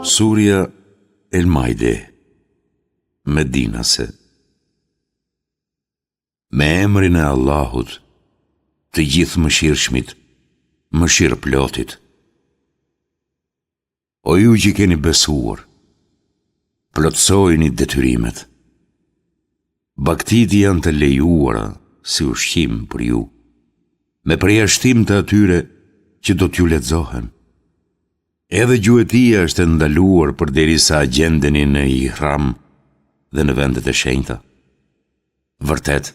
Surja El Maide, Medinase. Me emrin e Allahut, të gjithë mëshirshmit, mëshirë plotit. O ju që keni besuar, plotësojini detyrimet. Baktit janë të lejuara si ushqim për ju, me përjashtim të atyre që do t'ju lexohen. Edhe gjuetia është ndaluar përderisa gjendeni në ihram dhe në vendet e shenjta. Vërtet,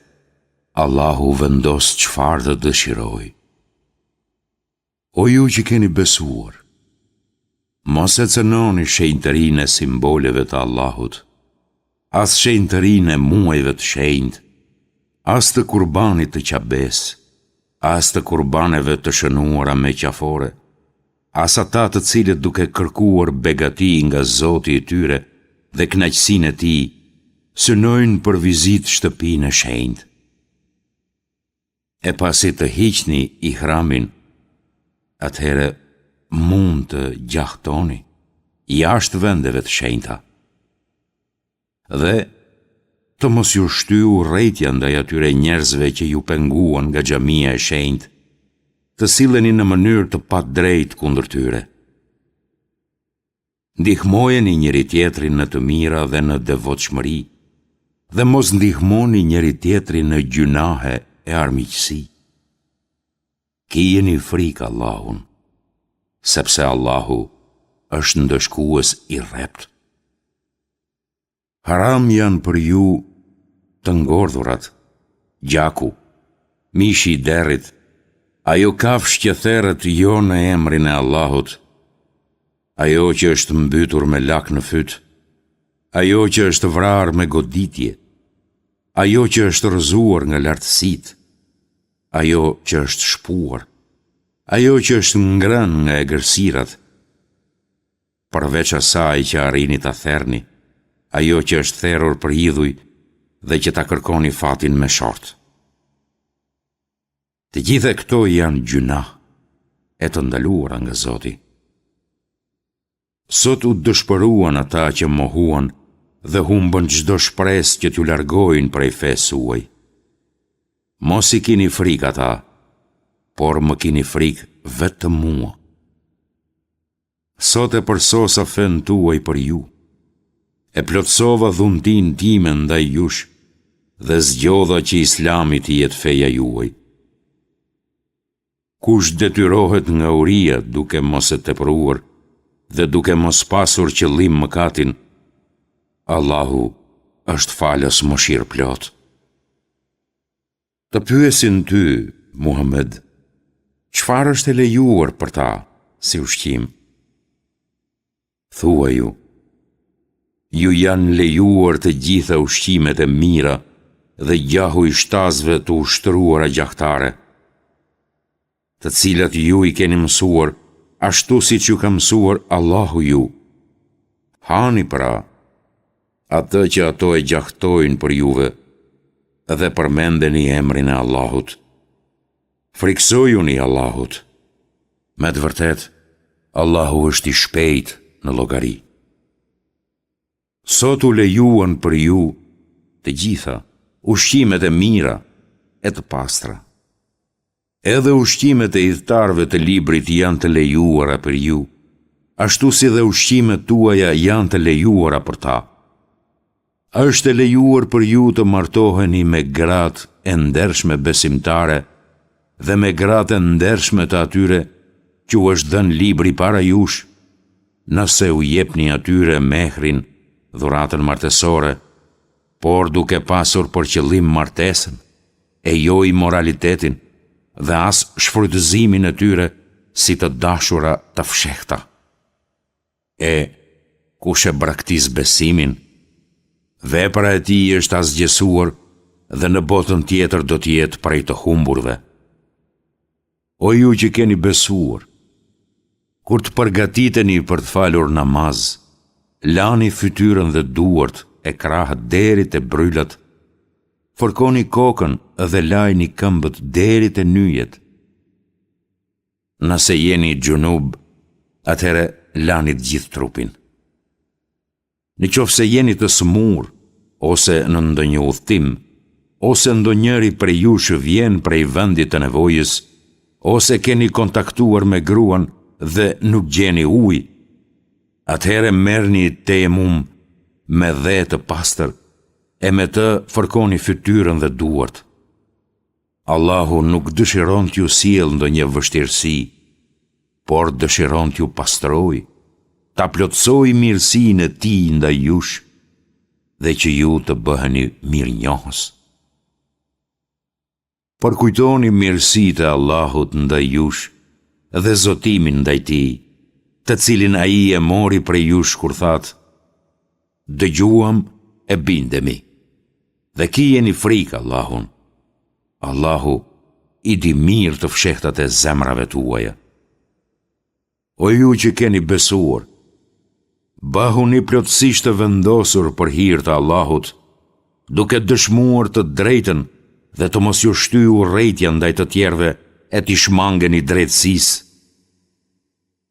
Allahu vendos çfarë të dëshirojë. O ju që keni besuar, mos e cënoni shenjtërinë e simboleve të Allahut, as shenjtërinë e muajve të shenjtë, as të kurbanit të qabes, as të kurbaneve të shënuara me qafore, as ata të cilët duke kërkuar begati nga Zoti i tyre dhe kënaqësinë e tij, synojnë për vizitë shtëpinë e shenjtë. E pasi të hiqni ihramin, atëherë mund të gjahtoni jashtë vendeve të shenjta. Dhe të mos ju shtyu urrejtja ndaj atyre njerëzve që ju penguan nga xhamia e shenjtë, të silleni në mënyrë të padrejtë kundër tyre. Ndihmojeni njëri tjetrin në të mira dhe në devotshmëri, dhe mos ndihmoni njëri tjetrin në gjunahe e armiqësi. Kijeni frikë Allahun, sepse Allahu është ndëshkues i rrept. Haram janë për ju të ngordhurat, gjaku, mishi i derrit, ajo kafshë që therrët jo në emrin e Allahut, ajo që është mbytur me lak në fyt, ajo që është vrarë me goditje, ajo që është rrëzuar nga lartësitë, ajo që është shpuar, ajo që është ngrënë nga egërsirat, përveç asaj që arrini ta therrni, ajo që është therrur për idhuj dhe që ta kërkoni fatin me short. Të gjitha këto janë gjuna e të ndaluara nga Zoti. Sot u dëshpëruan ata që mohuan dhe humbën çdo shpresë që t'ju largojnë prej fesë suaj. Mos i keni frikë ata, por më keni frikë vetëm mua. Sot e përsosa fen tuaj për ju, e plotësova dhuntin time ndaj jush dhe zgjodha që Islami të jetë feja juaj. Kush detyrohet nga uria duke mos e tepruar dhe duke mos pasur qëllim mëkatin, Allahu është falës mëshirë plot. Të pyesin ty, Muhammed, çfarë është e lejuar për ta si ushqim? Thuaj ju janë lejuar të gjitha ushqimet e mira dhe gjahu i shtazve të ushtruara gjahtare, të cilat ju i keni mësuar, ashtu si që ka mësuar Allahu ju. Hani pra, atë që ato e gjahtojnë për juve, dhe përmendeni emrin e Allahut. Friksojuni Allahut. Me të vërtet, Allahu është i shpejt në llogari. Sot u lejuan për ju të gjitha ushqimet e mira e të pastra. Edhe ushqimet e idhtarëve të librit janë të lejuara për ju, ashtu si dhe ushqimet tuaja janë të lejuara për ta. Është e lejuar për ju të martoheni me gratë e ndershme besimtare dhe me gratë e ndershme të atyre që u është dhënë libri para jush, nëse u jepni atyre mehrin, dhuratën martesore, por duke pasur për qëllim martesën, e jo imoralitetin, dhe as shfrytëzimin e tyre si të dashura të fshehta. Kush e braktis besimin, vepra e tij është asgjësuar dhe në botën tjetër do të jetë prej të humburve. O ju që keni besuar, kur të përgatiteni për të falur namaz, lani fytyrën dhe duart e krahët deri te bryllat, fërkoni kokën dhe lajni këmbët deri te nyjet. Nëse jeni gjunub, atëherë lani të gjithë trupin. Në qoftë se jeni të smur, ose në ndonjë udhtim, ose ndonjëri prej jush vjen prej vendit të nevojës, ose keni kontaktuar me gruan dhe nuk gjeni ujë, atëherë merrni tejemum me dhe të pastër, e me të fërkoni fytyrën dhe duart. Allahu nuk dëshiron t'ju sjellë ndonjë vështirësi, por dëshiron t'ju pastroj, ta plotësoj mirësinë e tij ndaj jush, dhe që ju të bëheni mirënjohës. Përkujtoni mirësitë e Allahut ndaj jush dhe zotimin ndaj tij, të cilin ai e mori prej jush kur thatë: dëgjuam e bindemi, dhe kijeni frikë Allahun. Allahu i di mirë të fshehtat e zemrave tuaja. O ju që keni besuar, bahuni plotësisht të vendosur për hir të Allahut, duke dëshmuar të drejtën dhe të mos ju shtyjë urrëtia ndaj të tjerëve e t'i shmangeni drejtësisë.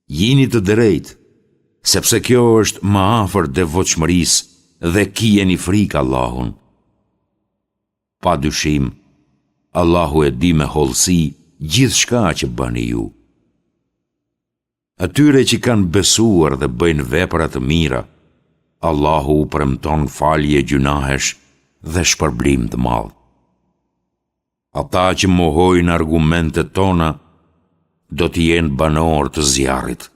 Jini të drejtë, sepse kjo është më afër devotshmërisë dhe kijeni frikë Allahun. Pa dyshim, Allahu e di me hollësi gjithçka që bëni ju. Atyre që kanë besuar dhe bëjnë vepra të mira, Allahu u premton falje gjunahesh dhe shpërblim të madh. Ata që mohojnë argumentet tona, do të jenë banor të zjarrit.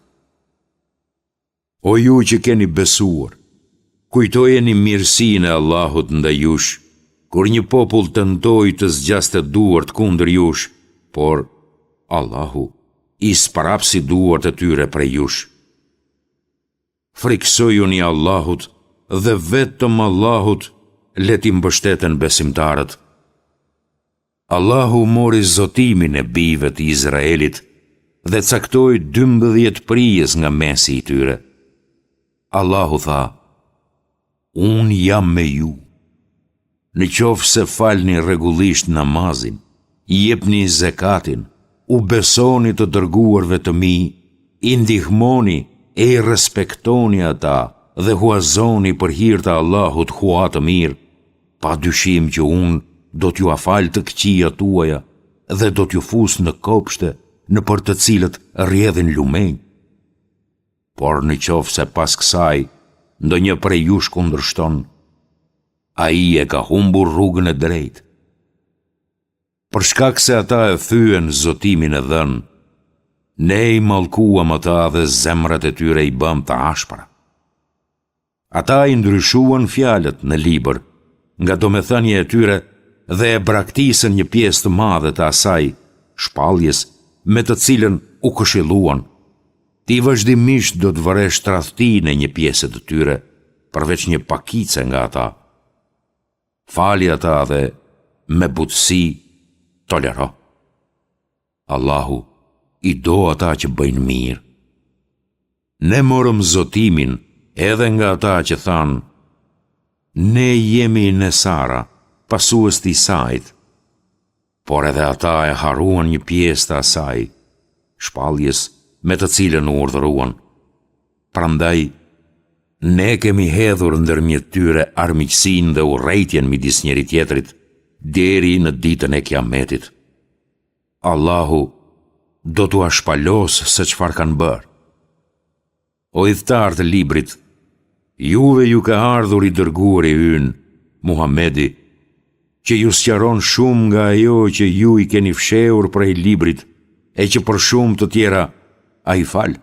O ju që keni besuar, kujtojeni mirësinë e Allahut ndaj jush, kur një popull tentoi të zgjaste duart kundër jush, por Allahu i sparapsi duart e tyre prej jush. Friksojuni Allahut dhe vetëm Allahut le t'i mbështeten besimtarët. Allahu mori zotimin e bijve të Izraelit dhe caktoi 12 prijes nga mesi i tyre. Allahu tha: unë jam me ju. Në qoftë se falni rregullisht namazin, jepni zekatin, u besoni të dërguarve të mi, i ndihmoni e i respektoni ata dhe huazoni për hir të Allahut hua të mirë, pa dyshim që unë do t'ju afal të këqija tuaja dhe do t'ju fus në kopshte në për të cilët rrjedhin lumenj. Por në qoftë se pas kësaj ndonjë prej jush kundërshton, ai e ka humbur rrugën e drejtë. Për shkak se ata e thyen zotimin e dhënë, ne i mallkuam ata dhe zemrat e tyre i bëm të ashpra. Ata i ndryshuan fjalët në libër, nga domethënia e tyre, dhe e braktisën një pjesë të madhe të asaj, shpalljes me të cilën u këshilluan. Ti vazhdimisht do të vëresh tradhtinë e një pjesë të tyre, përveç një pakice nga ata. Fali ata dhe me butësi tolero. Allahu i do ata që bëjnë mirë. Ne morëm zotimin edhe nga ata që thanë: ne jemi Nesara, pasues të Isait. Por edhe ata e haruan një pjesë të asaj, shpalljes me të cilën u urdhëruan. Prandaj, ne kemi hedhur ndërmjet tyre armiqsinë dhe urrëtitjen midis njëri tjetrit deri në ditën e Kiametit. Allahu do t'u shpalos se çfarë kanë bërë. O idhtar të librit, juve ju ka ardhur i dërguari ynë, Muhamedi, që ju sqaron shumë nga ajo që ju i keni fshehur prej librit, e që për shumë të tjera ai fal.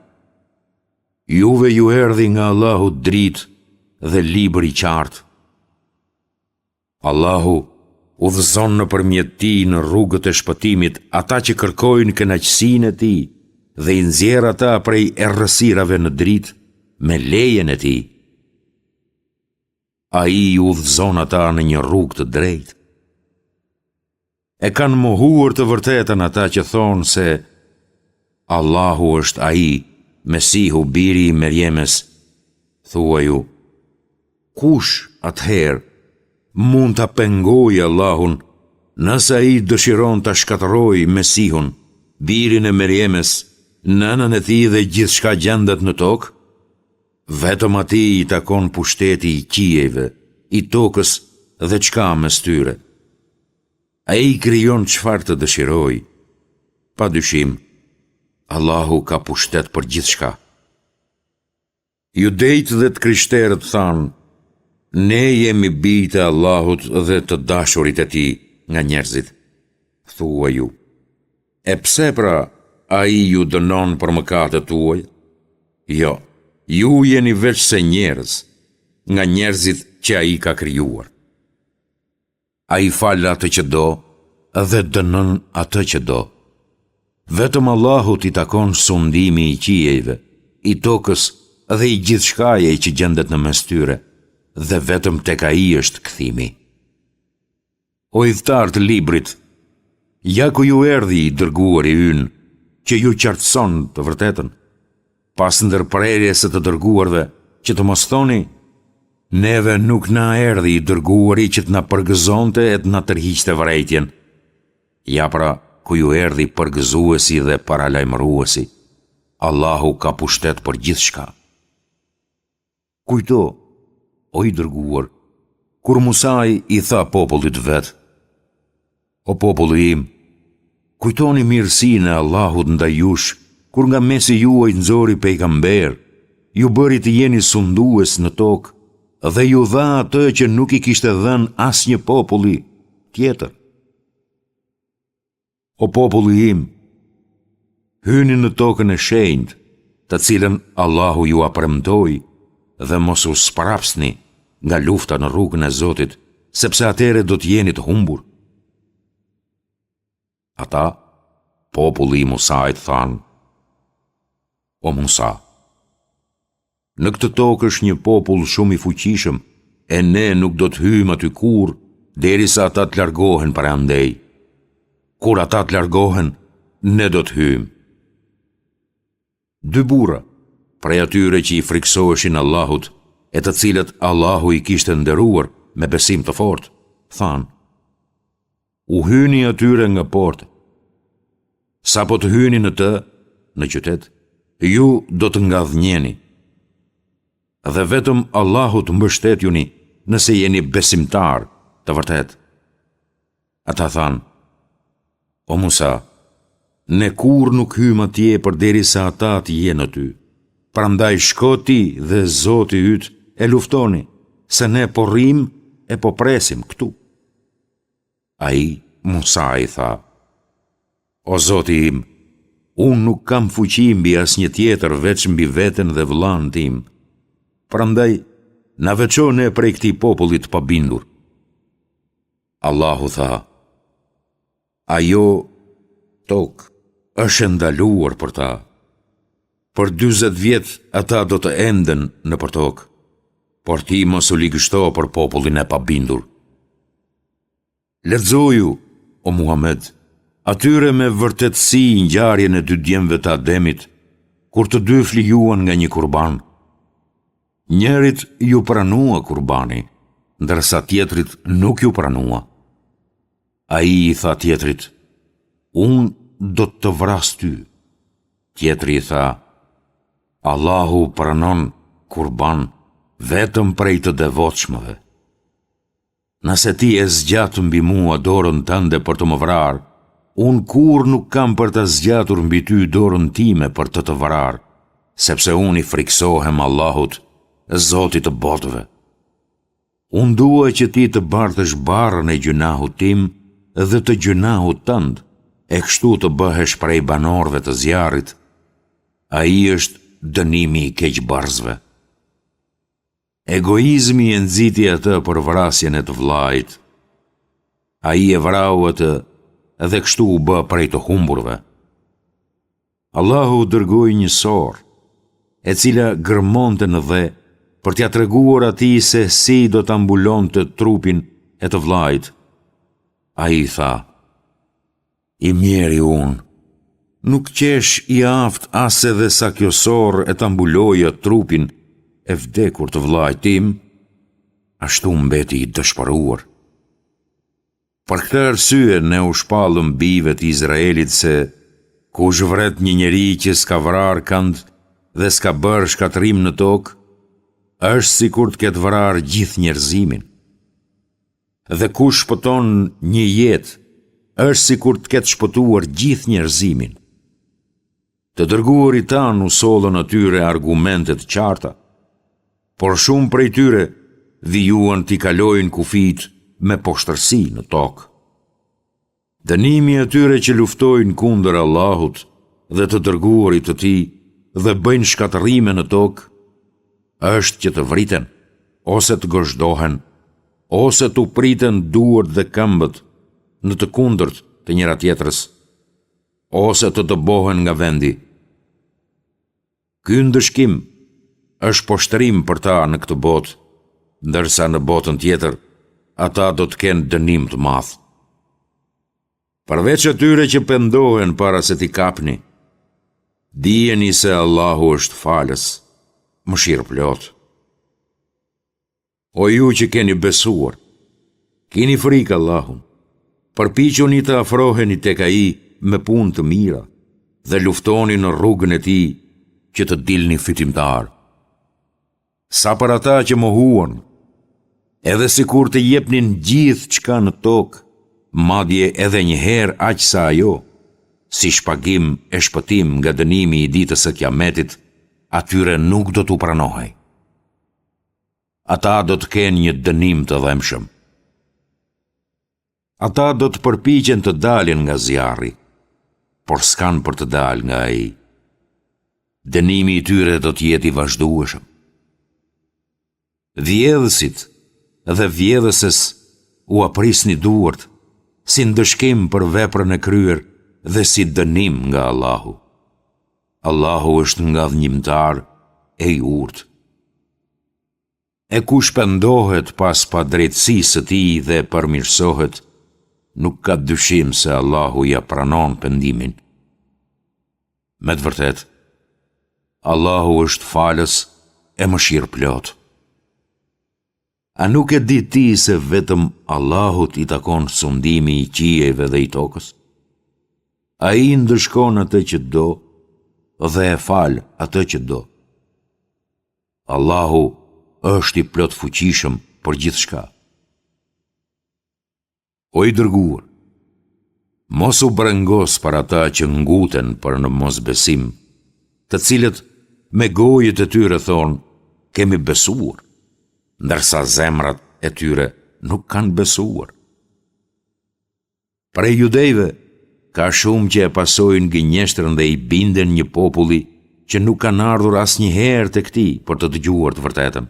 Juve ju erdhi nga Allahu dritë dhe libër i qartë. Allahu udhëzon nëpërmjet tij në rrugët e shpëtimit ata që kërkojnë kënaqësinë e tij dhe i nxjerr ata prej errësirave në dritë me lejen e tij. Ai ju udhëzon ata në një rrugë të drejtë. E kanë mohuar të vërtetën ata që thonë se Allahu është ai, Mesihu biri i Merjemes. Thua ju: kush atëherë mund ta pengojë Allahun nëse ai dëshiron ta shkatërrojë Mesihun, birin e Merjemes, nënën e tij dhe gjithçka gjendet në tokë? Vetëm atij i takon pushteti i qiejve, i tokës dhe çka mes tyre. Ai krijon çfarë të dëshirojë. Padyshim, Allahu ka pushtet për gjithçka. Judejt dhe të krishterët thanë, ne jemi bijtë e Allahut dhe të dashurit e tij nga njerëzit. Thua ju, e pse pra ai ju dënon për mëkatet tuaja? Jo, ju jeni veç se njerëz, nga njerëzit që ai ka krijuar. Ai fal atë që do dhe dënon atë që do. Vetëm Allahut i takon sundimi i qiejve, i tokës dhe i gjithçkaje që gjendet në mes tyre, dhe vetëm tek ai është kthimi. O idhtar të librit, ja ku ju erdhi i dërguari ynë, që ju qartëson të vërtetën, pas ndërprerjes së të dërguarve, që të mos thoni, neve nuk na erdhi i dërguari që të na përgëzonte e të na tërhiqte vërejtjen. Ja pra, ku ju erdhi përgëzuesi dhe paralajmëruesi, Allahu ka pushtet për gjithçka. Kujto, o i dërguar, kur Musaj i tha popullit vet, o populli im, kujtoni mirësinë e Allahut ndaj jush, kur nga mesi juaj nxori pejgamber, ju bëri të jeni sundues në tokë, dhe ju dha atë që nuk i kishte dhënë asnjë populli tjetër. O populli im, hyni në tokën e shenjtë, të cilën Allahu ju apremtoi, dhe mos u sprapsni nga lufta në rrugën e Zotit, sepse atëre do të jeni të humbur. Ata, populli i Musait thanë, o Musa, në këtë tokë është një popull shumë i fuqishëm, e ne nuk do të hyjmë aty kurrë, derisa ata të largohen para andej. Kur ata të largohen, ne do të hyjmë. Dy burra, prej atyre që i friksoheshin Allahut, e të cilët Allahu i kishte nderuar me besim të fortë, thanë, u hyni atyre nga portë. Sa po të hyni në të, në qytet, ju do të ngadhnjeni. Dhe vetëm Allahu të mbështetjuni nëse jeni besimtar të vërtet. Ata thanë, o Musa, ne kur nuk hymë atje përderisa ata të jenë aty. Prandaj shko ti dhe Zoti yt e luftoni, se ne po rrim e po presim këtu. Ai, Musa i tha, o Zoti im, unë nuk kam fuqi mbi asnjë tjetër veç mbi veten dhe vëllain tim. Prandaj, na veço ne prej këtij popullit të pabindur. Allahu tha, ajo tokë është ndaluar për ta. Për 40 vjet ata do të enden në për tokë, por ti mos u ligështo për popullin e pabindur. Lexoju, o Muhammed, atyre me vërtetësi ngjarjen e 2 djemve të Ademit, kur të dy flijuan nga një kurban. Njërit ju pranua kurbani, ndërsa tjetrit nuk ju pranua. Ai i tha tjetrit, unë do të vras ty. Tjetri i tha, Allahu pranon kurban vetëm prej të devotshmëve. Nëse ti e zgjat mbi mua dorën tënde për të më vrarë, unë kur nuk kam për të zgjatur mbi ty dorën time për të vrarë, sepse unë i friksohem Allahut, Zotit të botëve. Unë dua që ti të bartësh barrën e gjunahut tim dhe të gjunahut tënd, e kështu të bëhesh prej banorëve të zjarrit. Ai është dënimi i keqbarzëve. Egoizmi e nxiti atë për vrasjen e të vllait. Ai e vrau atë dhe kështu u bë prej të humburve. Allahu dërgoi një sorë, e cila gërmonte në dhe, për t'ja treguar atij se si do ta mbulonte trupin e të vllait. Ai tha, i mjeri unë, nuk qesh i aft as edhe sa kjo sorë e ta mbuloja trupin e vdekur të vllait tim, ashtu mbeti i dëshpëruar. Për këtë arsye ne u shpallëm bijve të Izraelit se kush vret një njeri që s'ka vrarë kënd dhe s'ka bërë shkatrim në tokë, është si kur të ketë vrarë gjithë njerëzimin. Dhe kush shpëton një jetë, është si kur të ketë shpëtuar gjithë njerëzimin. Të dërguarit tanë u sollën atyre argumentet qarta, por shumë prej tyre vijuan t'i kalojnë kufit me poshtërsi në tokë. Dënimi atyre që luftojnë kundër Allahut dhe të dërguarit të tij dhe bëjnë shkatërrime në tokë, është që të vriten, ose të gëzhdohen, ose të priten duart dhe këmbët në të kundërt të njëra tjetrës, ose të dëbohen nga vendi. Ky ndëshkim është poshtërim për ta në këtë botë, ndërsa në botën tjetër ata do të kenë dënim të madh. Përveç atyre që pendohen para se t'i kapni, dijeni se Allahu është falës, mëshirëplot. O ju që keni besuar, keni frikë Allahun, përpiquni të afroheni tek ai me punë të mira dhe luftoni në rrugën e tij që të dilni fitimtar. Sa për ata që mohuan, edhe sikur të jepnin gjithë çka në tokë, madje edhe një herë aq sa ajo, si shpagim e shpëtim nga dënimi i ditës së Kiametit, atyre nuk do t'u pranohej. Ata do të kenë një dënim të dhëmshëm. Ata do të përpiqen të dalin nga zjarri, por s'kan për të dalë nga ai. Dënimi i tyre do të jetë i vazhdueshëm. Vjedhësit dhe vjedhëses u aprisni duart, si ndëshkim për veprën e kryer dhe si dënim nga Allahu. Allahu është nga dhënjimtar e i urtë. E kush pendohet pas pa drejtësisë së tij dhe përmirësohet, nuk ka dyshim se Allahu ja pranon pendimin. Me të vërtet, Allahu është falës e mëshirëplot. A nuk e di ti se vetëm Allahut i takon sundimi i qiejve dhe i tokës? Ai ndëshkon atë që do dhe e fal atë që do. Allahu është i plot fuqishëm për gjithçka. O i dërguar, mos u brengos për ata që nguten për në mosbesim, të cilët me gojët e tyre thonë, kemi besuar, ndërsa zemrat e tyre nuk kanë besuar. Prej judejve, ka shumë që e pasojnë gënjeshtrën dhe i binden një populli që nuk kanë ardhur asnjëherë tek ti për të dëgjuar të vërtetën.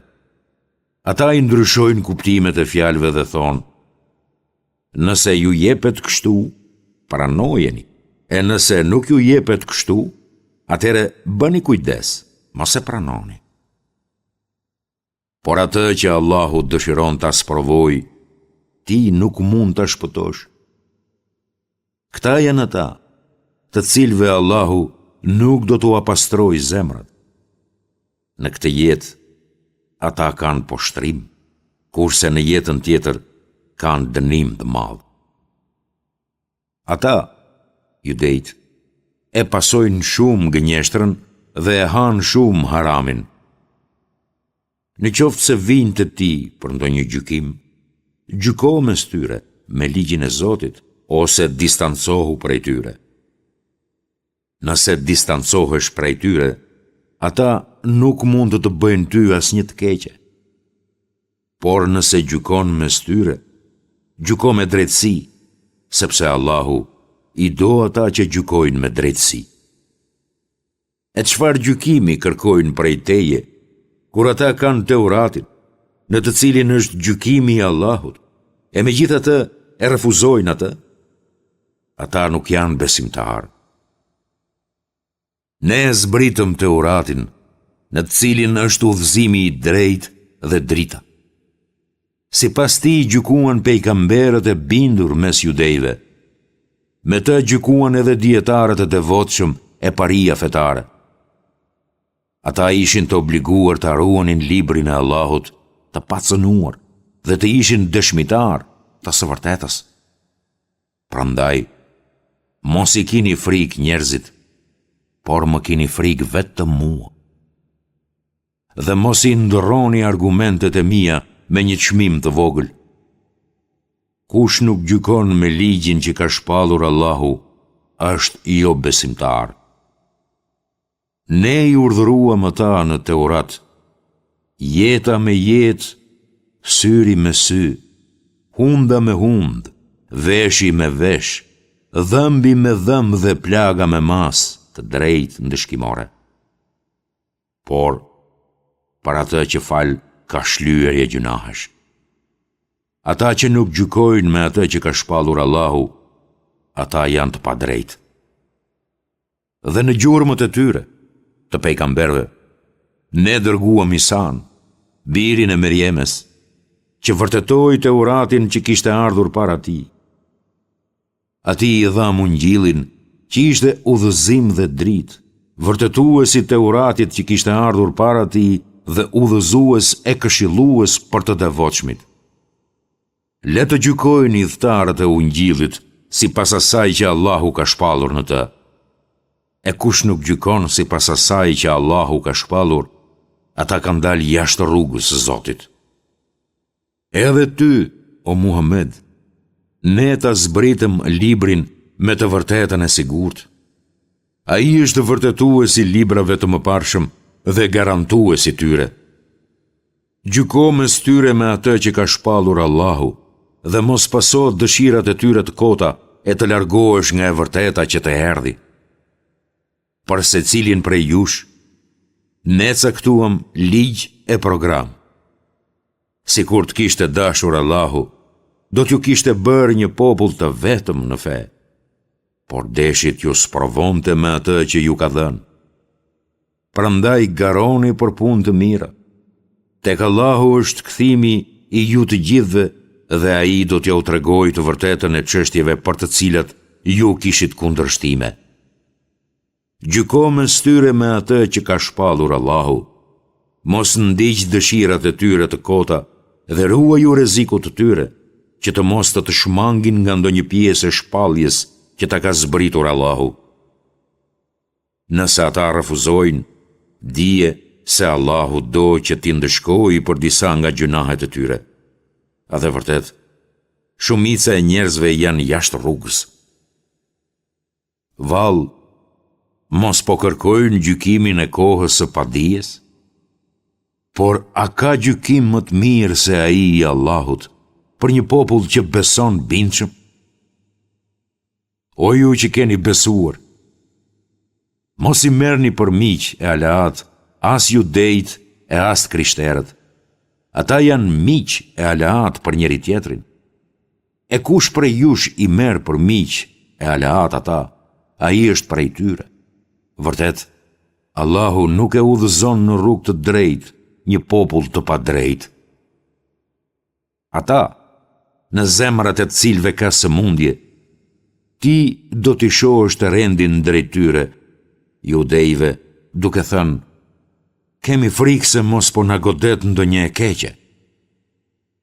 Ata i ndryshojnë kuptimet e fjalëve dhe thonë, nëse ju jepet kështu, pranojeni, e nëse nuk ju jepet kështu, atëre bëni kujdes, mos e pranoni. Por atë që Allahu dëshiron ta sprovojë, ti nuk mund ta shpëtosh. Këta janë ata, të cilëve Allahu nuk do t'u apastrojë zemrat. Në këtë jetë, ata kanë poshtrim, kurse në jetën tjetër kanë dënim të madh. Ata, judejt, e pasojnë shumë gënjeshtrën dhe e hanë shumë haramin. Në qoftë se vinë të ti për ndonjë gjykim, gjyko mes tyre me ligjin e Zotit, ose distancohu prej tyre. Nëse distancohesh prej tyre, ata nuk mund të bëjnë ty asnjë të keqe. Por nëse gjykon mes tyre, gjyko me drejtësi, sepse Allahu i do ata që gjykojnë me drejtësi. E çfarë gjykimi kërkojnë prej teje, kur ata kanë Teuratin, në të cilin është gjykimi i Allahut, e megjithatë e refuzojnë atë? Ata nuk janë besimtarë. Ne zbritëm Teuratin, në të cilin është udhëzimi i drejtë dhe drita. Sipas tij gjykuan pejgamberët e bindur mes judejve. Me të gjykuan edhe dietarët e devotshëm e paria fetare. Ata ishin të obliguar të ruanin librin e Allahut, të pacënuar dhe të ishin dëshmitar të së vërtetës. Prandaj, mos i kini frikë njerëzit, por më kini frikë vetëm mua. dhe mos I ndroni argumentet e mia me një çmim të vogël. Kush nuk gjykon me ligjin që ka shpallur Allahu, është jo besimtar. Ne I urdhëruam ata në Teurat, jeta me jetë, syri me sy, hunda me hund, veshi me vesh, dhëmbi me dhëmb dhe plaga me mas, të drejtë ndëshkimore. Por, për atë që fal ka shlyerje gjunahesh. Ata që nuk gjykojnë me atë që ka shpallur Allahu, ata janë të padrejtë. Dhe në gjurmët e tyre, të pejgamberëve, ne dërguam Isan, birin e Merjemes, që vërtetoi Teuratin që kishte ardhur para tij. Atij I dha Ungjillin, që ishte udhëzim dhe dritë, vërtetuesi Teuratit që kishte ardhur para tij dhe udhëzues e këshillues për të devotshmit. Le të gjykojnë udhëtarët e Ungjillit sipas asaj që Allahu ka shpallur në të. E kush nuk gjykon sipas asaj që Allahu ka shpallur, ata kanë dalë jashtë rrugës së Zotit. Edhe ty, o Muhammed, ne ta zbritëm librin me të vërtetën e sigurt. Ai është vërtetuesi librave të mëparshëm dhe garantuesi tyre. Gjyko mes tyre me atë që ka shpallur Allahu, dhe mos paso dëshirat e tyre të kota e të largohesh nga e vërteta që të erdhi. Për secilin prej jush, ne caktuam ligj e program. Sikur të kishte dashur Allahu, do t'ju kishte bërë një popull të vetëm në fe, por deshit ju sprovonte me atë që ju ka dhënë. Prandaj garoni për punë të mira. Tek Allahu është kthimi I ju të gjithëve dhe ai do t'ja u tregojë të vërtetën e çështjeve për të cilat ju kishit kundërshtime. Gjyko mes tyre me atë që ka shpallur Allahu. Mos ndiq dëshirat e tyre të kota dhe ruaju rrezikut të tyre, që të mos të shmangin nga ndonjë pjesë e shpalljes që ta ka zbritur Allahu. Nëse ata refuzojnë, dije se Allahu do që t'i ndëshkojë për disa nga gjunahet e tyre. A dhe vërtet, shumica e njerëzve janë jashtë rrugës. Vallë, mos po kërkojnë gjykimin e kohës së padijes? Por a ka gjykim më të mirë se ai I Allahut për një popull që beson bindshëm? O ju që keni besuar, mos I merrni për miq e aleat, as judejt e as krishterët. Ata janë miq e aleat për njëri tjetrin. E kush prej jush I merr për miq e aleat ata, ai është prej tyre. Vërtet, Allahu nuk e udhëzon në rrugë të drejtë një popull të padrejtë. Ata, në zemrat e të cilëve ka sëmundje, ti do t'i shohësh të rendin drejt tyre, judejve, duke thënë, kemi frikë se mos po na godet ndonjë e keqe.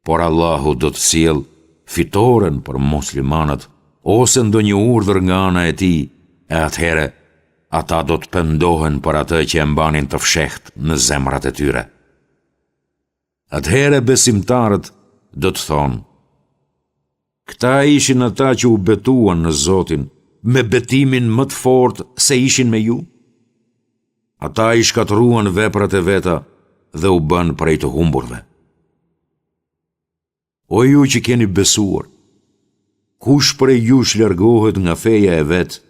Por Allahu do të sjellë fitoren për muslimanët ose ndonjë urdhër nga ana e tij, e atëherë ata do të pendohen për atë që e mbanin të fshehtë në zemrat e tyre. Atëherë besimtarët do të thonë, këta ishin ata që u betuan në Zotin me betimin më të fortë se ishin me ju. Ata I shkatruan veprat e veta dhe u bën prej të humburve. O ju që keni besuar, kush prej jush largohet nga feja e vet,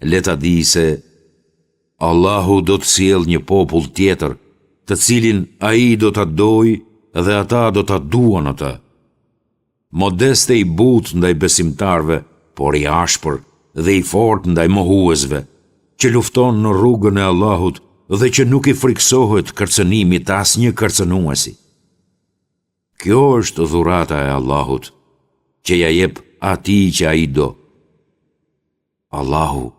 le ta di se Allahu do të sjellë një popull tjetër, të cilin ai do ta dojë dhe ata do ta duan atë. Modeste I butë ndaj besimtarve, por I ashpër dhe I fortë ndaj mohuesve, që lufton në rrugën e Allahut dhe që nuk I friksohet kërcënimit asnjë kërcënuesi. Kjo është dhurata e Allahut, që ja jep atij që ai do. Allahu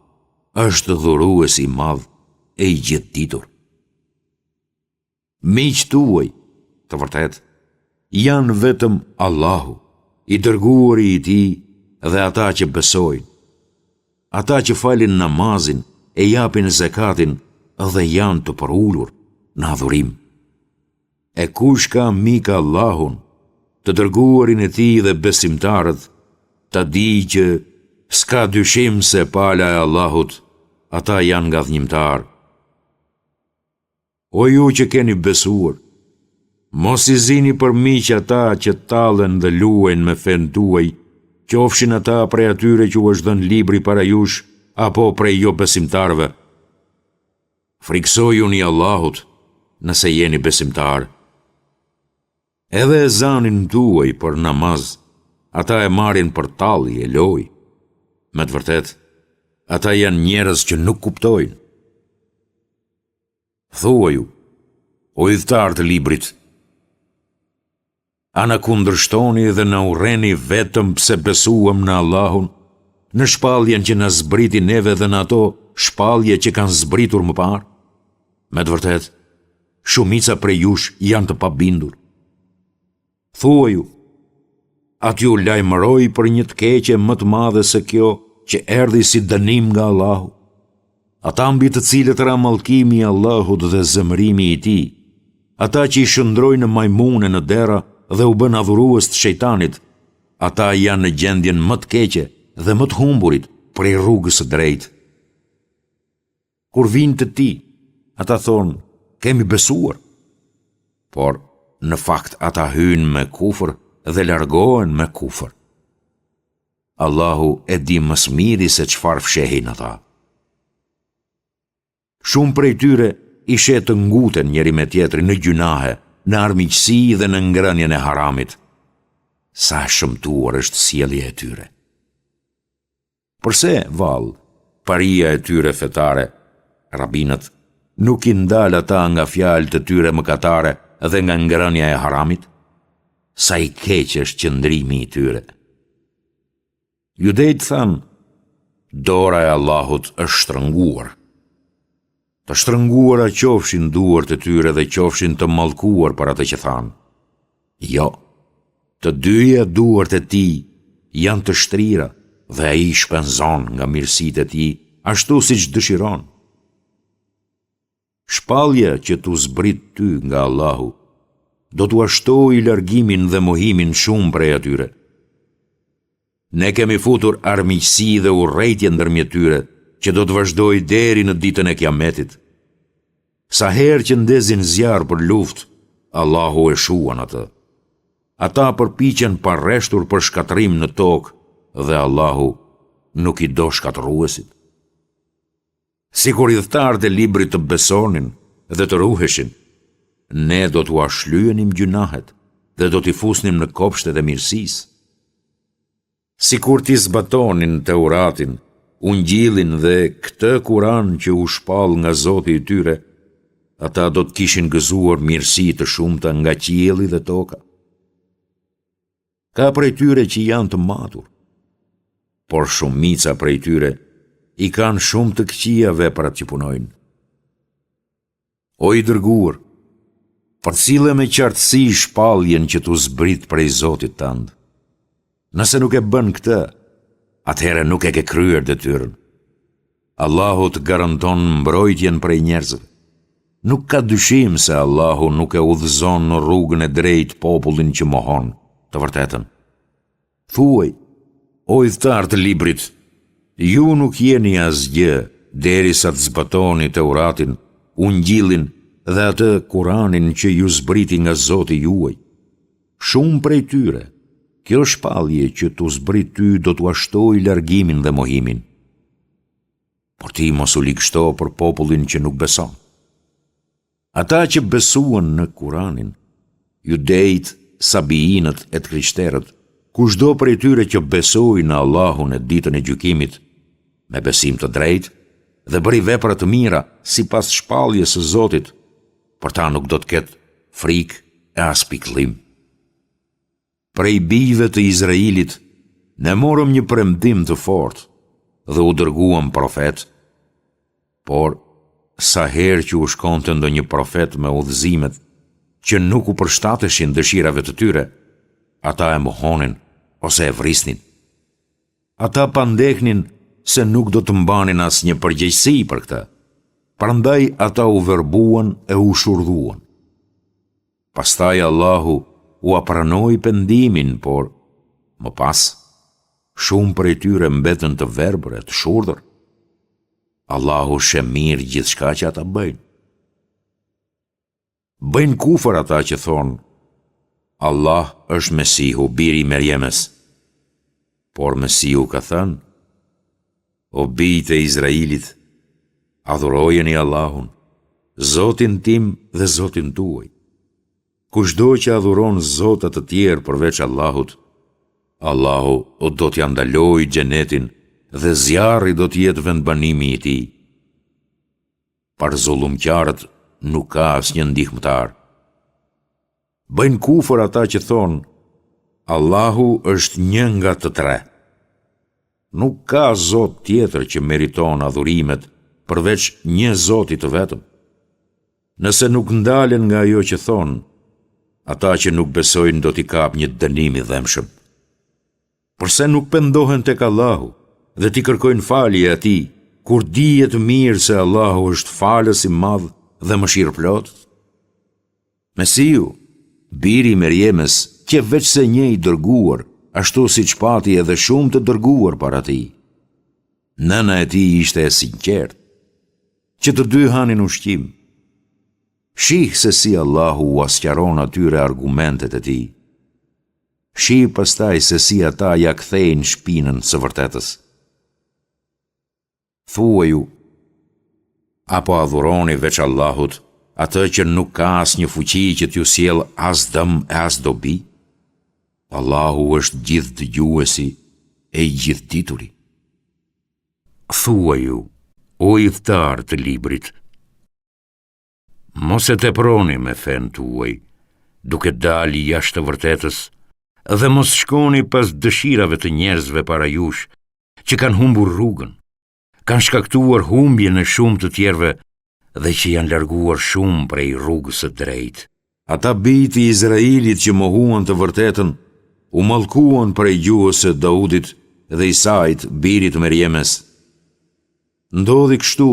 është dhurues I madh e I gjithditur. Miqtë tuaj, të vërtet, janë vetëm Allahu, I dërguari I tij dhe ata që besojnë. Ata që falin namazin e japin zakatin dhe janë të përulur në adhurim. E kush ka mik Allahun, të dërguarin e tij dhe besimtarët, ta di që s'ka dyshim se pala e Allahut, ata janë gëdhënimtar. O ju që keni besuar, mos i zini për miq ata që tallen dhe luajnë me fen tuaj, qofshin ata prej atyre që u është dhënë libri para jush, apo prej jo besimtarve. Friksojuni Allahut nëse jeni besimtar. Edhe ezanin tuaj për namaz, ata e marrin për talli e loj. Me të vërtet, ata janë njerëz që nuk kuptojnë. Thua ju, o idhtar të librit, a na kundërshtoni dhe na urreni vetëm pse besuam në Allahun, në shpalljen që na zbriti neve dhe në ato shpallje që kanë zbritur më parë? Me të vërtet, shumica prej jush janë të pabindur. Thua ju, aty u lajmëroj për një të keqe më të madhe se kjo që erdhi si dënim nga Allahu. Ata mbi të cilët ra mallkimi i Allahut dhe zemërimi i tij, ata që i shndrojnë majmune në dera dhe u bën adhurues të shejtanit, ata janë në gjendjen më të keqe dhe më të humburit prej rrugës së drejtë. Kur vinë të ti, ata thonë, kemi besuar. Por, në fakt, ata hynë me kufër dhe largohen me kufër. Allahu e di më së miri se çfarë fshehin ata. Shumë prej tyre ishe të nguten njëri me tjetrin në gjunahe, në armiqësi dhe në ngrënien e haramit. Sa shëmtuar është sjellja e tyre. Përse, vallë, paria e tyre fetare, rabinët, nuk i ndal ata nga fjalët e tyre mëkatare dhe nga ngrënia e haramit? Sa i keq është qëndrimi i tyre. Judejt thanë, dora e Allahut është shtrënguar. Të shtrënguara qofshin duart e tyre dhe qofshin të mallkuar për atë që thanë. Jo, të dyja duart e tij janë të shtrira dhe ai shpenzon nga mirësitë e tij ashtu siç dëshiron. Shpallja që t'u zbrit ty nga Allahu do t'u ashtojë largimin dhe mohimin shumë prej atyre. Ne kemi futur armiqësi dhe urrejtje ndërmjet tyre, që do të vazhdojë deri në ditën e Kiametit. Sa herë që ndezin zjarr për luftë, Allahu e shuan atë. Ata përpiqen pa rreshtur për shkatrim në tokë dhe Allahu nuk i do shkatërruesit. Sikur idhtarët e librit të besonin dhe të ruheshin, ne do t'u ashlyenim gjunahet dhe do t'i fusnim në kopshtet e mirësisë. Sikur t'i zbatonin Teuratin, Ungjillin dhe këtë Kuran që u shpall nga Zoti i tyre, ata do të kishin gëzuar mirësi të shumta nga qielli dhe toka. Ka prej tyre që janë të matur, por shumica prej tyre i kanë shumë të këqija veprat që punojnë. O i dërguar, përcille me qartësi shpalljen që t'u zbrit prej Zotit tënd. Nëse nuk e bën këtë, atëherë nuk e ke kryer detyrën. Allahu të garanton mbrojtjen prej njerëzve. Nuk ka dyshim se Allahu nuk e udhëzon në rrugën e drejtë popullin që mohon të vërtetën. Thuaj, o idhtar të librit, ju nuk jeni asgjë derisa të zbatoni Teuratin, Ungjillin dhe atë Kuranin që ju zbriti nga Zoti juaj. Shumë prej tyre, kjo shpallje që t'u zbrit ty do t'u ashtojë largimin dhe mohimin. Por ti mos u likështo për popullin që nuk beson. Ata që besuan në Kuranin, judejt, sabiinët e të krishterët, kushdo prej tyre që besoi në Allahun e ditën e gjykimit, me besim të drejtë dhe bëri vepra të mira sipas shpalljes së Zotit, por ta nuk do të ketë frikë e as pikëllim. Prej bijve të Izraelit, ne morëm një premtim të fortë dhe u dërguam profet, por sa herë që u shkonte ndonjë profet me udhëzimet që nuk u përshtateshin dëshirave të tyre, ata e mohonin ose e vrisnin. Ata pandehnin se nuk do të mbanin asnjë përgjegjësi për këtë. Prandaj ata u verbuan e u shurdhuan. Pastaj Allahu u apranoi pendimin, por më pas shumë prej tyre mbetën të verbër e të shurdhër. Allahu sheh mirë gjithçka që ata bëjnë. Bëjnë kufër ata që thonë, Allah është Mesihu, biri i Merjemes. Por Mesihu ka thënë, o bijtë e Izraelit, adhurojeni Allahun, Zotin tim dhe Zotin tuaj. Kushdo që adhuron zotat të tjerë përveç Allahut, Allahu do t'ja ndalojë xhenetin dhe zjarri do t'jetë vendbanimi i tij. Për zullumqtarët nuk ka asnjë ndihmëtar. Bëjnë kufër ata që thonë, Allahu është një nga të tre. Nuk ka Zot tjetër që meriton adhurimet përveç një Zoti të vetëm. Nëse nuk ndalen nga ajo që thonë, ata që nuk besojnë do t'i kap një dënim i dhemshëm. Përse nuk pendohen tek Allahu dhe t'i kërkojnë falje atij, kur dihet mirë se Allahu është falës i madh dhe mëshirëplot? Mesiu, biri i Merjemes, që veç se një i dërguar, ashtu siç pati edhe shumë të dërguar para tij. Nëna e tij ishte e sinqertë, që të dy hanin ushqim. Shih se si Allahu u asqaron atyre argumentet e tij. Shih pastaj se si ata ja kthejnë shpinën së vërtetës. Thuaju, apo adhuroni veç Allahut, atë që nuk ka asnjë fuqi që t'ju sjell as dëm e as dobi? Allahu është gjithë dëgjuesi e i gjithdituri. Thuaju, o udhëtar të librit, mos e teproni me fen tuaj, duke dali jashtë të vërtetës, dhe mos shkoni pas dëshirave të njerëzve para jush, që kanë humbur rrugën, kanë shkaktuar humbje në shumë të tjerve dhe që janë larguar shumë prej rrugës së drejtë. Ata bijtë i Izraelit që mohuan të vërtetën, u mallkuan prej gjuhës së Daudit dhe Isait, birit të Merjemes. Ndodhi kështu,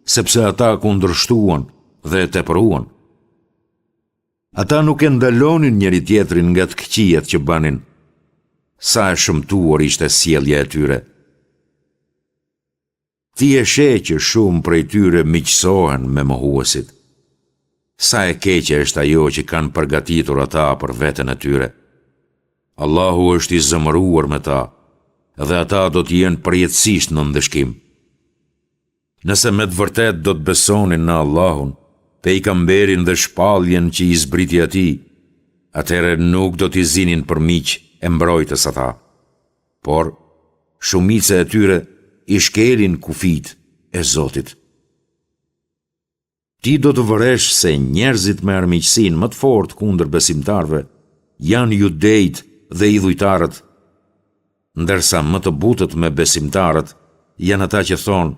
sepse ata kundërshtuan dhe tepruan. Ata nuk e ndalonin njëri tjetrin nga të këqijet që banin. Sa e shëmtuar ishte sjellja e tyre. Ti e sheh që shumë prej tyre miqësohen me mohuesit. Sa e keqe është ajo që kanë përgatitur ata për veten e tyre. Allahu është i zëmëruar me ta, dhe ata do t'jenë përjetësisht në ndëshkim. Nëse me të vërtet do të besonin në Allahun, pejgamberin dhe shpalljen që i zbriti atij, atëherë nuk do t'i zinin për miq e mbrojtës ata. Por shumica e tyre i shkelin kufit e Zotit. Ti do të vëresh se njerëzit me armiqësinë më të fortë kundër besimtarve janë judejt dhe idhujtarët, ndërsa më të butët me besimtarët janë ata që thonë,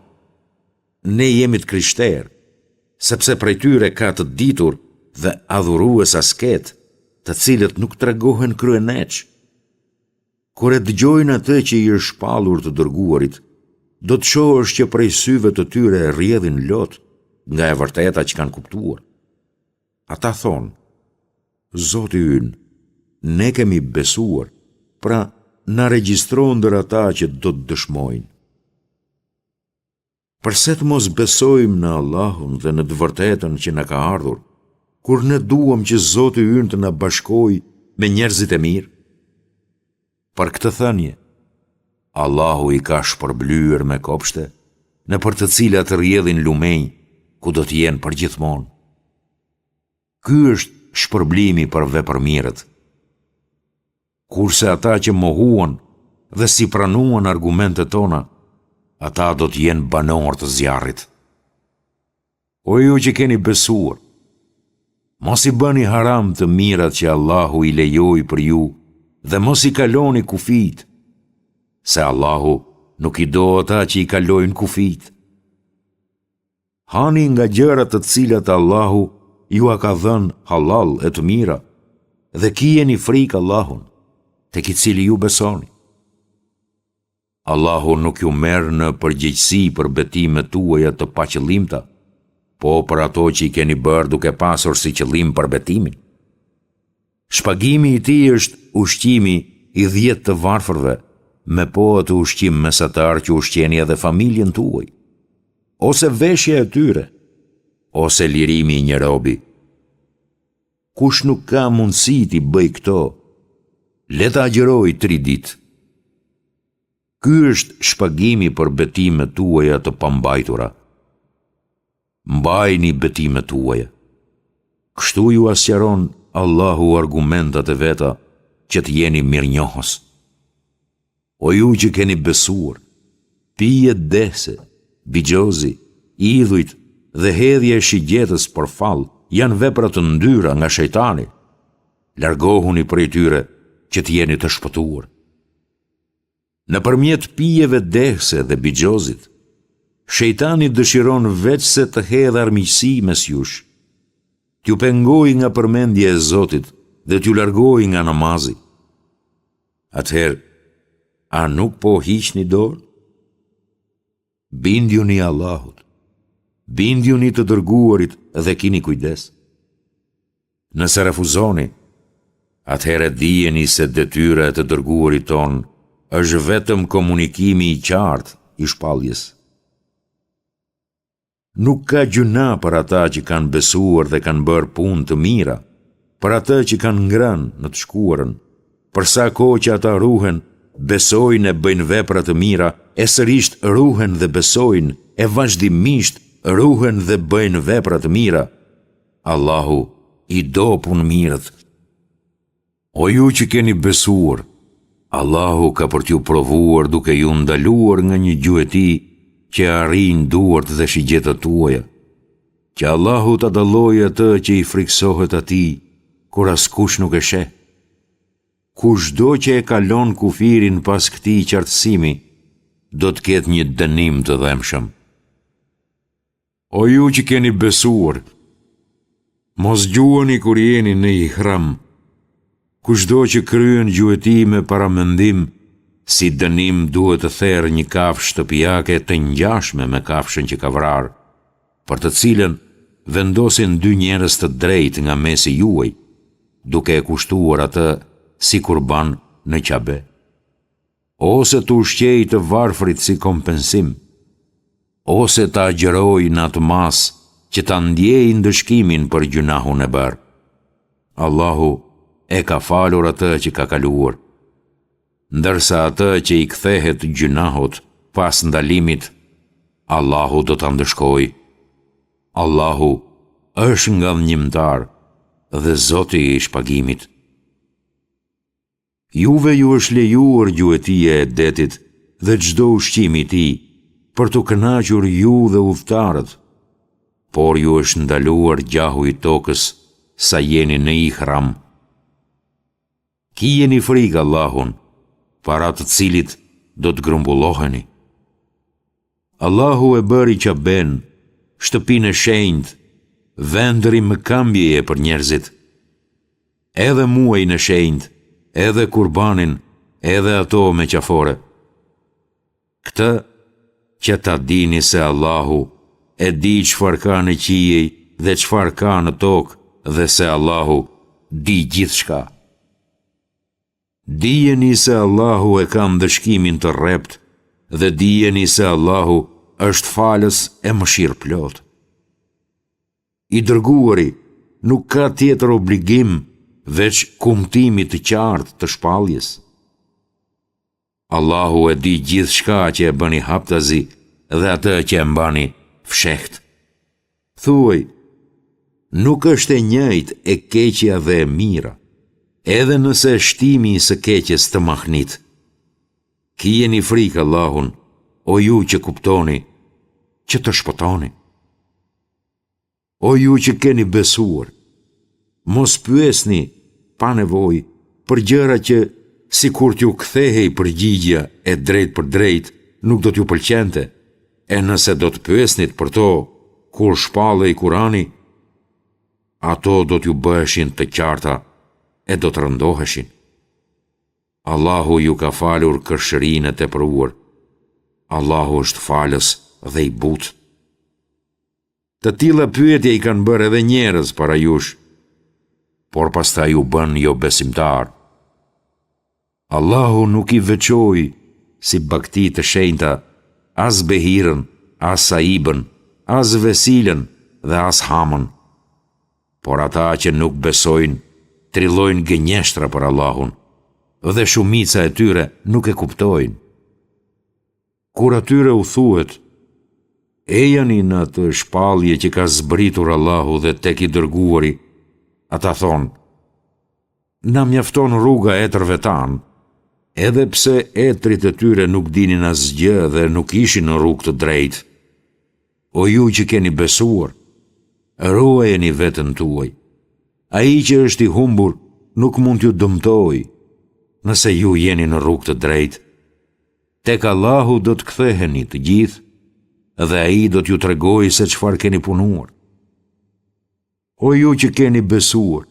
ne jemi të krishterë, sepse prej tyre ka të ditur dhe adhurues asket, të cilët nuk tregohen kryeneç. Kur e dëgjojnë atë që i është shpallur të dërguarit, do të shohësh që prej syve të tyre rrjedhin lot nga e vërteta që kanë kuptuar. Ata thonë, Zoti ynë, ne kemi besuar, pra na regjistro ndër ata që do të dëshmojnë. Përse të mos besojmë në Allahun dhe në të vërtetën që na ka ardhur, kur ne duam që Zoti ynë të na bashkojë me njerëzit e mirë? Për këtë thënie, Allahu i ka shpërblyer me kopshte, në për të cilat rrjedhin lumenj, ku do të jenë përgjithmonë. Ky është shpërblimi për vepërmirët. Kurse ata që mohuan dhe si pranuan argumentet tona, ata do të jenë banorë të zjarrit. O ju që keni besuar, mos i bëni haram të mirat që Allahu i lejoi për ju dhe mos i kaloni kufit, se Allahu nuk i do ata që i kalojnë kufit. Hani nga gjërat të cilat Allahu ju a ka dhënë halal e të mira, dhe kijeni frikë Allahun, tek i cili ju besoni. Allahu nuk ju merr në përgjegjësi për betimet tuaja të paqëllimta, po për ato që i keni bërë duke pasur si qëllim për betimin. Shpagimi i tij është ushqimi i 10 të varfërve, me po atë ushqim mesatar që ushqeni edhe familjen tuaj, ose veshja e tyre, ose lirimi i një robi. Kush nuk ka mundësi t'i bëj këto, le ta agjeroj 3 ditë. Ky është shpagimi për betimet tuaja të pambajtura. Mbajni betimet tuaja. Kështu ju asqaron Allahu argumentat e veta që të jeni mirënjohës. O ju që keni besuar, pije dese, bigjozi, idhujt dhe hedhje e shigjetës për fal janë vepra të ndyra nga shejtani. Largohuni prej tyre që të jeni të shpëtuar. Nëpërmjet pijeve dese dhe bigjozit, shejtani dëshiron veç se të hedhë armiqësi mes jush, t'ju pengoj nga përmendja e Zotit dhe t'ju largoj nga namazi. Atëherë, a nuk po hiqni dorë? Bindjuni Allahut, bindjuni të dërguarit dhe kini kujdes. Nëse refuzoni, atëherë dijeni se detyra e të dërguarit ton është vetëm komunikimi i qartë i shpalljes. Nuk ka gjuna për ata që kanë besuar dhe kanë bërë punë të mira, për ata që kanë ngrënë në të shkuarën, për sa kohë që ata ruhen, besojnë e bëjnë vepra të mira, e sërisht ruhen dhe besojnë, e vazhdimisht ruhen dhe bëjnë vepra të mira. Allahu i do punë mirët. O ju që keni besuar, Allahu ka për t'ju provuar duke ju ndaluar nga një gjuhëti që arrin duart dhe shigjetët tuaja, që Allahu ta dallojë atë që i friksohet atij, kur askush nuk e sheh. Kushdo që e kalon kufirin pas këtij qartësimi, do të ketë një dënim të dhëmshëm. O ju që keni besuar, mos gjuheni kur jeni në ihram. Kushdo që kryen gjuhëtime para mendim, si dënim duhet të therrë një kafshë shtëpiake të ngjashme me kafshën që ka vrarë, për të cilën vendosin 2 njerëz të drejtë nga mesi juaj, duke e kushtuar atë si kurban në Qabe. Ose të ushqej të varfrit si kompensim, ose të agjeroj në atë mas që ta ndjej ndëshkimin për gjunahun e bërë. Allahu e ka falur atë që ka kaluar, ndërsa atë që i kthehet gjunahut pas ndalimit, Allahu do ta ndëshkoj. Allahu është ngallënjimtar dhe Zoti i shpagimit. Juve ju është lejuar gjuhëtia e detit dhe çdo ushqimi i tij për të kënaqur ju dhe udhëtarët, por ju është ndaluar gjahu i tokës sa jeni në ihram. Kijeni frikë Allahun, para të cilit do të grumbulloheni. Allahu e bëri Qaben, shtëpinë e shenjtë, vendri mëkambjeje për njerëzit. Edhe muajin e shenjtë, edhe kurbanin, edhe ato me qafore. Këtë që ta dini se Allahu e di çfarë ka në qiej dhe çfarë ka në tokë, dhe se Allahu di gjithçka. Dijeni se Allahu e ka ndëshkimin të rrept dhe dijeni se Allahu është falës e mëshirëplot. I dërguari nuk ka tjetër obligim veç kumtimit të qartë të shpalljes. Allahu e di gjithçka që e bëni haptazi dhe atë që e mbani fshehtë. Thuaj, nuk është e njëjtë e keqja dhe e mira, edhe nëse shtimi i së keqes të mahnit. Kijeni frikë Allahun, o ju që kuptoni, që të shpëtoni. O ju që keni besuar, mos pyesni pa nevojë për gjëra që si kur t'ju kthehej përgjigja e drejt për drejt nuk do t'ju pëlqente, e nëse do të pyesnit për to kur shpallej Kurani, ato do t'ju bëheshin të qarta e do të rëndoheshin. Allahu ju ka falur kërshërinë e tepruar. Allahu është falës dhe i butë. Të tilla pyetje i kanë bërë edhe njerëz para jush. por pastaj u bën jo besimtar. Allahu nuk i veçoi si bakti të shenjta as Behirën, as Saibën, as Vesilën dhe as Hamën. Por ata që nuk besojnë, trillojnë gënjeshtra për Allahun, dhe shumica e tyre nuk e kuptojnë. Kur atyre u thuhet, ejani në të shpallje që ka zbritur Allahu dhe tek i dërguari, ata thonë, na mjafton rruga e etërve tanë, edhe pse etrit e tyre nuk dinin asgjë dhe nuk ishin në rrugë të drejtë. O ju që keni besuar, ruajeni veten tuaj. Ai që është i humbur nuk mund t'ju dëmtojë, nëse ju jeni në rrugë të drejtë. Tek Allahu do të ktheheni të gjithë, dhe ai do t'ju tregojë se çfarë keni punuar. O ju që keni besuar,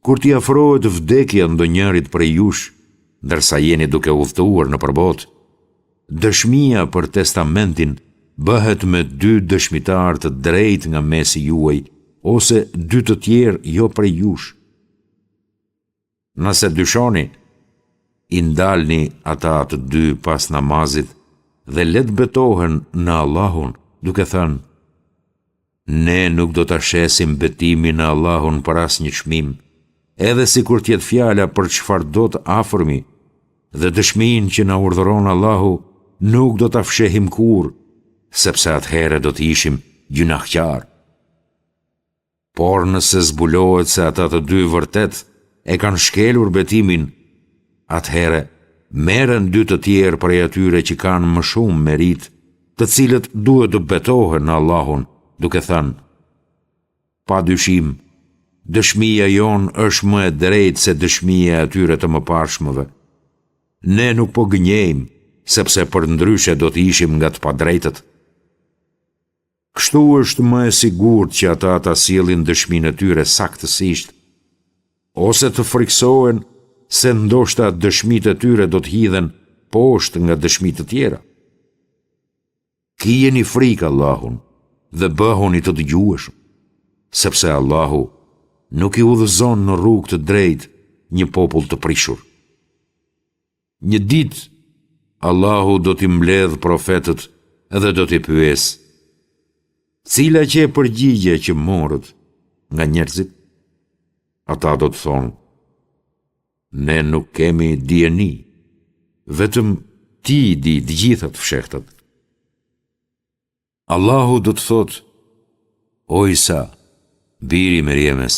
kur t'i afrohet vdekja ndonjërit prej jush, ndërsa jeni duke udhëtuar në përbot, dëshmia për testamentin bëhet me 2 dëshmitar të drejtë nga mesi juaj, ose 2 të tjerë jo prej jush. Nëse dyshoni, i ndalni ata të 2 pas namazit dhe let betohen në Allahun, duke thënë, ne nuk do ta shesim betimin në Allahun për asnjë çmim, edhe sikur t'jetë fjala për çfarëdo të afërmi, dhe dëshminë që na urdhëron Allahu nuk do ta fshehim kurrë, sepse atëherë do të ishim gjunaqtar. Por nëse zbulohet se ata të 2 vërtet e kanë shkelur betimin, atëherë merren 2 të tjerë prej atyre që kanë më shumë merit, të cilët duhet të betohen në Allahun, duke thënë, pa dyshim, dëshmia jon është më e drejtë se dëshmia e atyre të mëparshmëve. Ne nuk po gënjejmë, sepse për ndryshe do të ishim nga të padrejtët. Kështu është më e sigurt që ata ta sjellin dëshminë e tyre saktësisht, ose të friksohen se ndoshta dëshmitë e tyre do të hidhen poshtë nga dëshmitë të tjera. Kijeni frikë Allahun dhe bëhuni të dëgjueshëm, sepse Allahu nuk i udhëzon në rrugë të drejtë një popull të prishur. Një ditë Allahu do t'i mbledh profetët dhe do t'i pyes, cila që e përgjigje që morët nga njerëzit? Ata do të thonë, ne nuk kemi dieni, vetëm ti di të gjitha të fshehtat. Allahu do të thotë, o Isa, biri i Merjemes,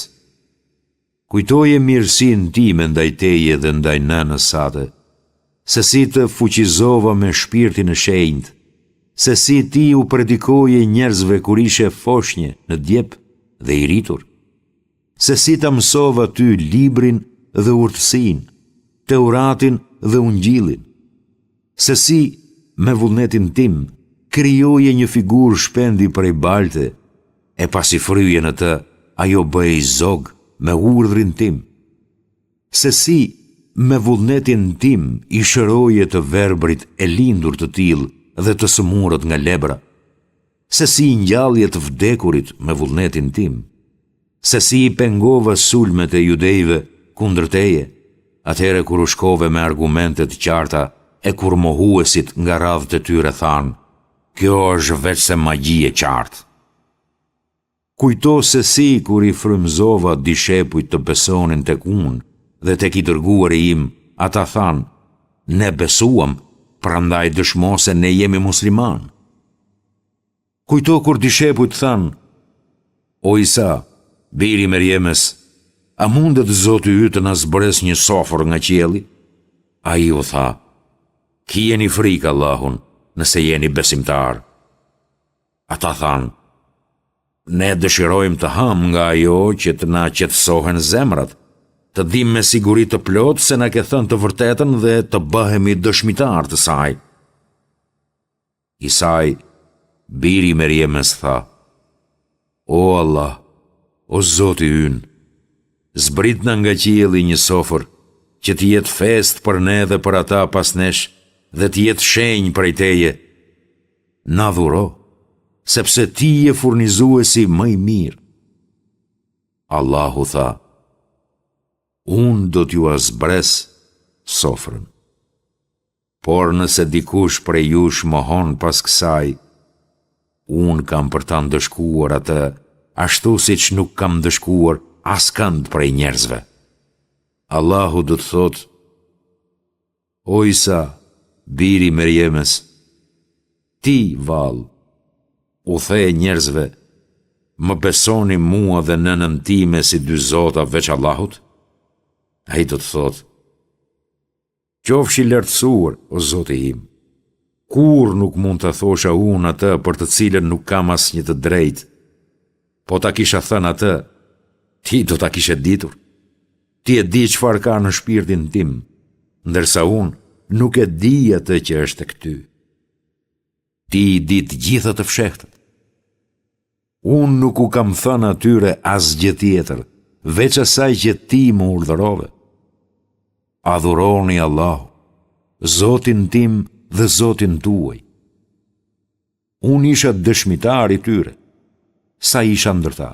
kujtoje mirësinë time ndaj teje dhe ndaj nënës sate, se si të fuqizova me shpirtin e shenjtë, se si ti u predikoje njerëzve kur ishe foshnje në djep dhe i rritur, se si ta mësova ty librin dhe urtësinë, Teuratin dhe Ungjillin, se si me vullnetin tim krijoje një figurë shpendi prej balte, e pasi fryje në të, ajo bëhej zog me urdhrin tim, se si me vullnetin tim i shëroje të verbrit e lindur të tillë dhe të sëmurët nga lebra, se si ngjallje të vdekurit me vullnetin tim, se si i pengova sulmet e judejve kundër teje, atëherë kur u shkove me argumente të qarta e kur mohuesit nga radhët e tyre thanë, kjo është veç se magji e qartë. Kujto se si kur i frymëzova dishepujt të besonin tek unë dhe tek i dërguari im, ata thanë, ne besuam, prandaj dëshmo se ne jemi musliman. Kujto kur dishepujt thanë, o Isa, biri i Merjemes, a mundet Zoti yt të na zbres një sofër nga qielli? Ai u tha, kijeni frikë Allahun nëse jeni besimtar. Ata thanë, ne dëshirojmë të ham nga ajo që të na qetësohen zemrat, të dim me siguri të plot se na ke thënë të vërtetën dhe të bëhemi dëshmitar të saj. Isai, biri i Merjemes, tha, o Allah, o Zoti ynë, zbritna nga qielli një sofër që të jetë fest për ne dhe për ata pas nesh dhe të jetë shenjë prej teje. Na dhuro, sepse ti je furnizuesi më i mirë. Allahu tha, unë do t'ju azbres sofrën. Por nëse dikush prej jush mohon pas kësaj, unë kam për ta ndëshkuar atë, ashtu siç nuk kam ndëshkuar askënd prej njerëzve. Allahu do të thotë: O Isa, biri Merjemes, ti vallë, u the njerëzve, më besoni mua dhe nënën time si dy zota veç Allahut? Ai do të thotë: Qofshi lartësuar, o Zoti im, kur nuk mund të thosha unë atë për të cilën nuk kam asnjë të drejtë, po ta kisha thënë atë, ti do ta kishe ditur. Ti e di çfarë ka në shpirtin tim, ndërsa unë nuk e di atë që është tek ty. Ti i di të gjitha të fshehtët. Unë nuk u kam thënë atyre asgjë tjetër, veç asaj që ti më urdhërove. Adhuroni Allahu, Zotin tim dhe Zotin tuaj. Unë isha dëshmitar i tyre, sa isha ndër ta.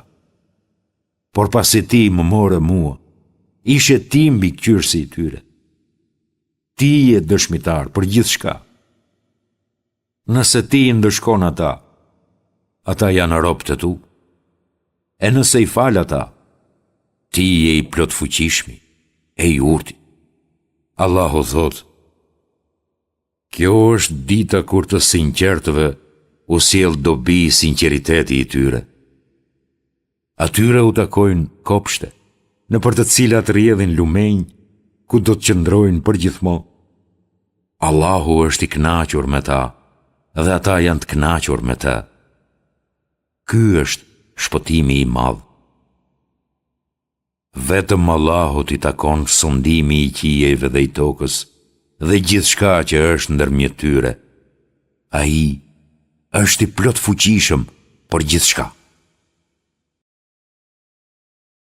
Por pasi ti më more mua, ishe ti mbi qyrësi i tyre. Ti je dëshmitar për gjithçka. Nëse ti ndëshkon ata, ata janë robët e tu. E nëse i fal ata, ti je i plot fuqishmi, e i urti. Allahu thot: Kjo është dita kur të sinqertëve u sjell dobi i sinqeriteti i tyre. Atyre u takojnë kopshte, në për të cilat rrjedhin lumenj, ku do të qëndrojnë përgjithmonë. Allahu është i kënaqur me ta, dhe ata janë të kënaqur me ta. Ky është shpëtimi i madh. Vetëm Allahut i takon sundimi i qiejve dhe i tokës, dhe gjithçka që është ndërmjet tyre. Ai është i plot fuqishëm për gjithçka.